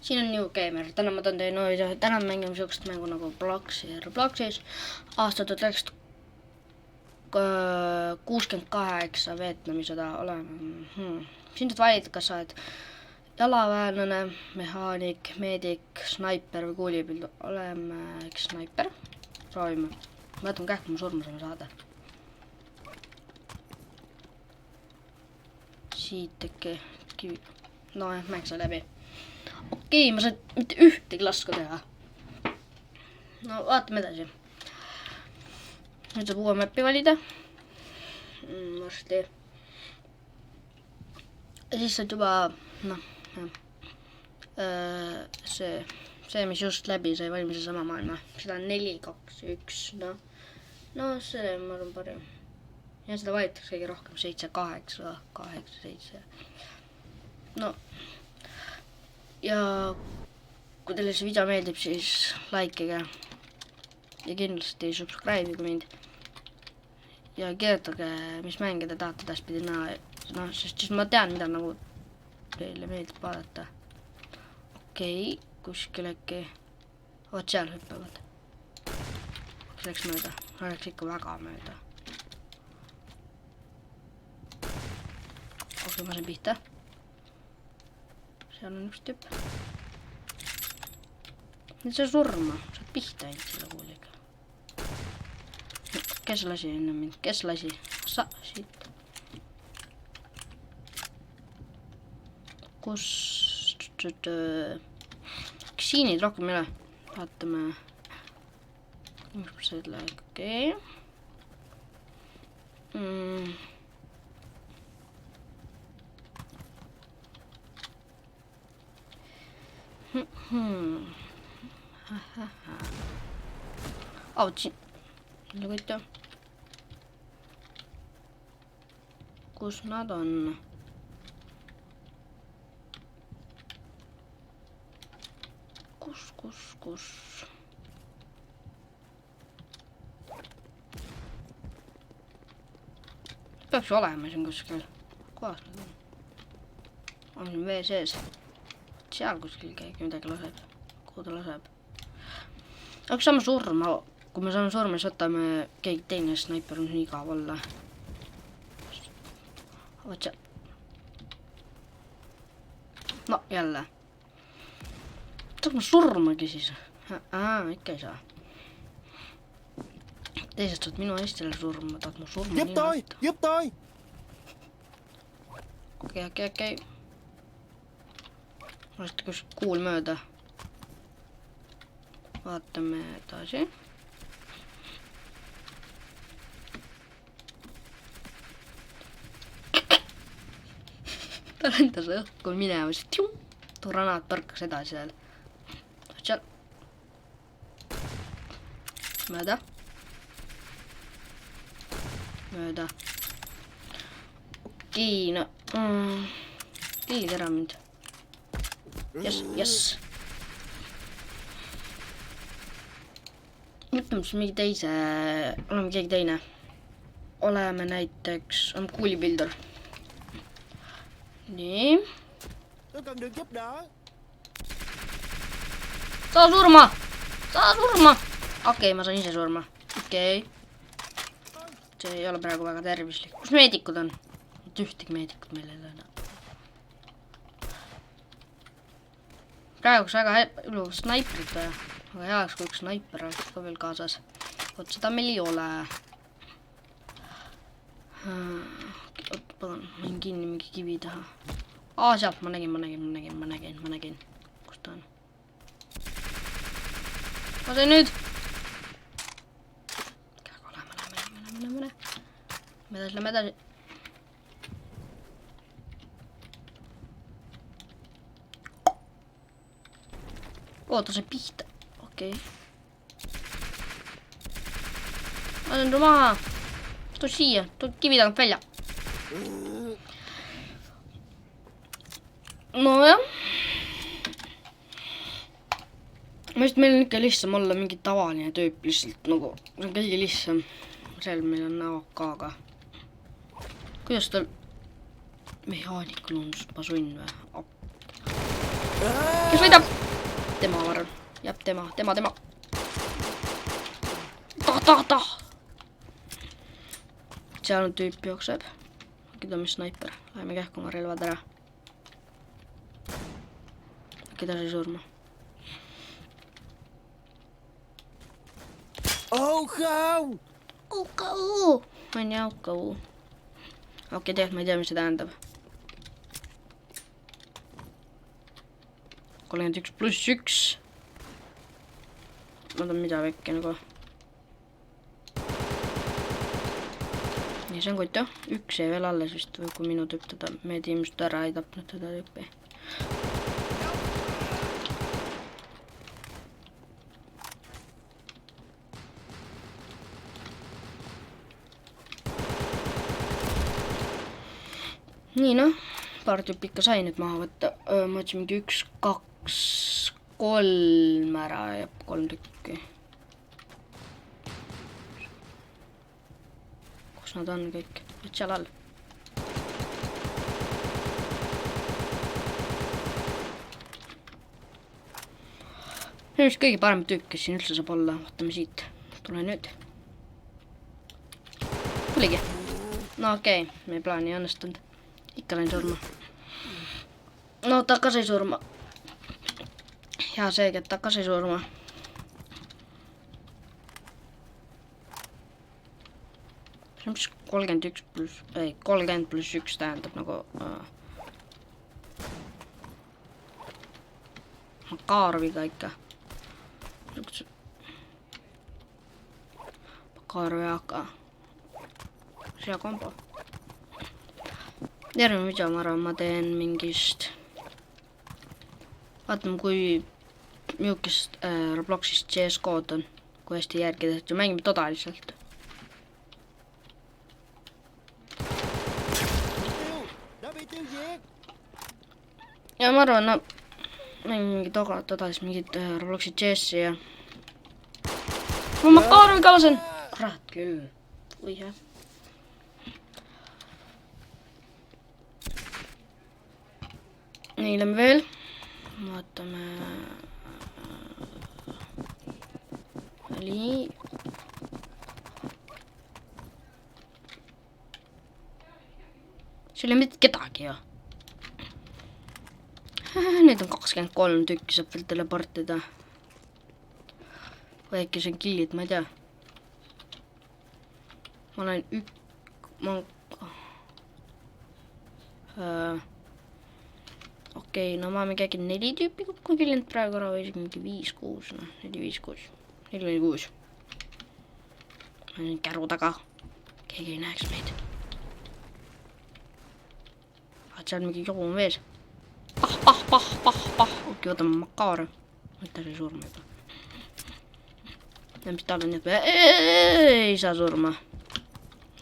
siin on New Gamer, täna ma toon teie nooid, täna mängime niisugust mängu nagu Robloxis aasta 1968 Vietnami-sõda oleme. Siin tuleb valida, kas sa oled jalaväelane, mehaanik, meedik, snaiper või kuulipildu. Oleme üks snaiper, proovime. Ma võtan kähku, ma surma saame saada. Siit äkki kivi. No jah, mäng sai läbi. Okei, ma sain mitte ühtegi lasku teha. No vaatame edasi. Nüüd saab uue mappi valida. Varsti. Ja siis saad juba, see, mis just läbi sai valmis sama maailma. Seda on 4, 2, 1, no see ma arvan parim. Ja seda valitakse kõige rohkem 7, 8, 8, 7. No, ja kui teile see video meeldib, siis likeige ja kindlasti subscribe'iga mind ja kirjutage, mis mänge te tahate edaspidi näha, sest siis ma tean, mida nagu teile meeldib vaadata. Okei, kuskil äkki vaat seal hüppavad. Läks mööda, läks ikka väga mööda. Okei, ma sain pihta. Seal on üks tüüp. Nüüd sa surma, saad pihta ainult selle kuuliga. Kes lasi enne mind? Kes lasi? Sa, siit. Kus? Siin neid rohkem ei ole. Vaatame. Mis selle, okei. Siin. Luguta. Kus nad on? Kus? Peaks olema siin kuskil. Kohas nad on? On siin vee sees. Seal kuskil keegi midagi laseb. Kuhu ta laseb? Aga saame surma. Kui me saame surma, siis võtame keegi teine snaiper on nii igav olla. Vaat seal. No jälle. Saab ma surmagi siis? Ikka ei saa. Teisest saad minu Eestile surma. Tahad mu surma nii vaata. Giúp tôi. Okei. Vastu kus kuul mööda. Vaatame edasi. Ta lendas õhku minema, siis granaat torkas edasi seal. Seal. Mööda. Okei, no. Keegi tera mind. Yes. Mõtleme siis mingi teise. Oleme keegi teine. Oleme näiteks, on kuulipildur. Nii. Tôi cần được giúp đỡ. Saa surma! Okei, ma saan ise surma. Okei. See ei ole praegu väga tervislik. Kus meedikud on? Ühtegi meedikud meil ei ole. Praegu väga ilus snaiprid vaja. Aga heaks kui üks snaiper oleks ka veel kaasas. Oot, seda meil ei ole. Palun, võin kinni mingi kivi taha. Sealt ma nägin. Kus ta on? Ma sain nüüd. Lähme. Lähme edasi. Ta sai pihta. Okei. Ma sain maha. Tuu siia. Tuu kivi tagant välja. Nojah. Ma just meil on ikka lihtsam olla mingi tavaline tüüp lihtsalt nagu. See on kõige lihtsam. Seal meil on AOK-ga. Kuidas tal mehaanikul on pasunn või? Kes võidab? Tema, ma arvan. Jab, tema. Ta. Seal on tüüp jookseb. Äkki ta on mis snaiper. Läheme kähkuma relvad ära. Äkki ta sai surma. Ô không. Aukau. Ma ei tea, aukau. Okei, tegelikult ma ei tea, mis see tähendab. 31+1. Ma tahan mida väkke nagu. Nii, see on kutt jah. Üks jäi veel alles vist, või kui minu tüüp teda, meie tiimist ära ei tapnud teda tüüpi. Nii noh, paar tüüpi ikka sai nüüd maha võtta. Ma ütlesin mingi 1, 2, 3 ära ja 3 tükki. Kus nad on kõik? Nüüd seal all. See on vist kõige parem tüüp, kes siin üldse saab olla. Vaatame siit. Tule nüüd. Tuligi. No okei, meie plaan ei õnnestunud. Ikka läin surma. No ta ka sai surma. Hea seegi, et ta ka sai surma. See on mis 30+1 tähendab nagu Makarviga ikka. Makarvi AK. Hea kombo. Järgmine video, ma arvan, ma teen mingist... Vaatame, kui millisest Robloxist CS-kood on. Kui hästi järgida, et ju mängime toda lihtsalt. Ja ma arvan, no... Mängime mingi toda, siis mingid Robloxi CS-i ja... Ma Makarvi kalasen! Kurat küll. Ui jah. Nii, lähme veel. Vaatame. Nii. See oli mitte kedagi ju. Nüüd on 23 tükki, saab veel teleportida. Või äkki see on killid, ma ei tea. Ma olen Okei, no ma olen käinud 4 tüüpi kokku killinud praegu ära, või mingi 5-6, noh, 4-5-6. 4-6. Ma olen käru taga. Keegi ei näeks meid. Vaat seal mingi jobu on vees. Pah. Okei, võtame Makar. Mõtle see surma juba. Ja mis tal on nüüd? Ei saa surma.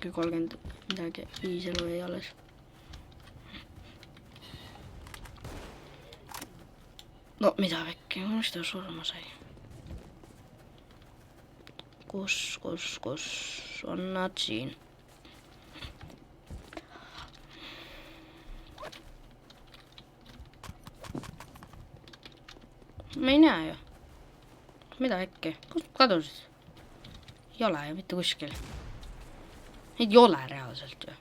Kui 30 midagi 5 elu ei alles. No mida väkki, mis ta surma sai? Kus on nad siin? Ma ei näe ju. Mida äkki? Kus kadusid? Ei ole ju mitte kuskil. Neid ei ole reaalselt ju.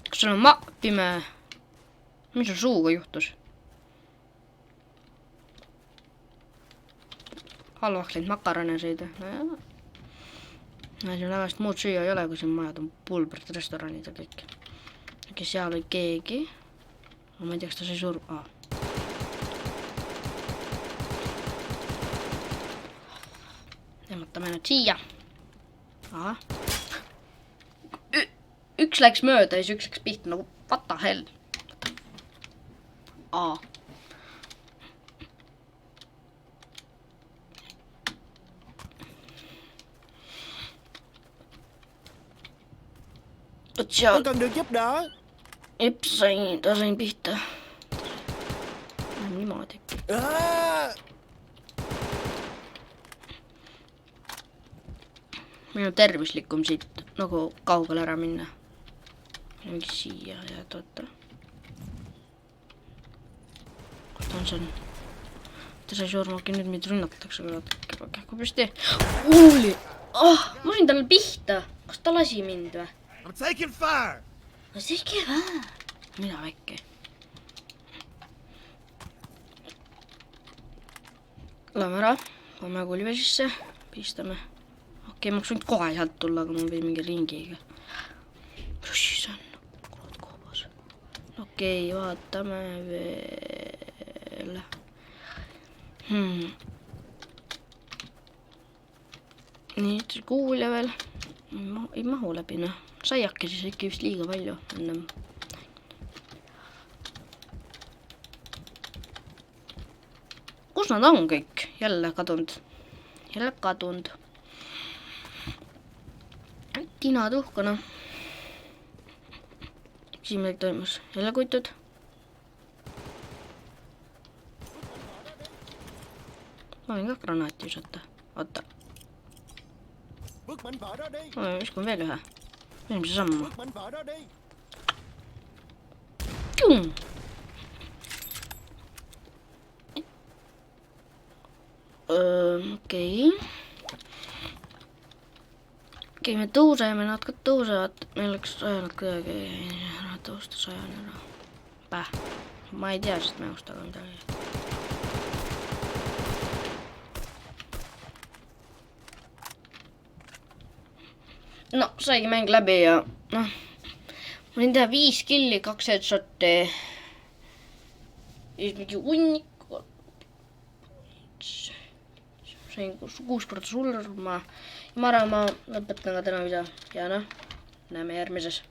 Kas sul on pime... Mis sul suuga juhtus? Halvaks läinud makarone sõida. No siin väga vist muud süüa ei ole, kui siin majad on pulbrid, restoranid ja kõik. Äkki seal oli keegi. Ma ei tea, kas ta sai surma. Tõmmatame nad siia. Aha. Üks läks mööda ja siis üks läks pihta nagu what the hell. Tôi cần được giúp đỡ. Ta sain pihta. Niimoodi. Minu tervislikum siit nagu kaugele ära minna. mingi siia ja oota. Kus ta on see? Ta sai surmagi, nüüd meid rünnatakse, aga kähku püsti. Uuli! Ma sain talle pihta. Kas ta lasi mind või? I'm taking fire. No siiski vää. Mida väike? Lähme ära. Lähme kulve sisse. Pistame. Okei, ma võin kohe sealt tulla, aga mul või mingi ringiga. Mis siis on? Kulud koobas. Okei, vaatame veel. Nii, kuulja veel. Ei mahu läbi, noh. Saiake siis ikka vist liiga palju ennem. Kus nad on kõik? Jälle kadunud. Tina tuhkana. Siin meil toimus jälle kuitud. Ma võin ka granaati visata. Oota. Ma viskan veel ühe. Eelmise sammu. Okei. Okei, me tõuseme, nad ka tõusevad. Meil oleks sajanud kuidagi ära tõusta 100 ära. Päh. Ma ei tea sest mängust, aga midagi. No, saigi mäng läbi ja noh, ma võin teha 5 killi, 2 headshoti. Ja mingi unnik. Sain 6 korda surma. Ja ma arvan, ma lõpetan ka täna video. Ja noh, näeme järgmises.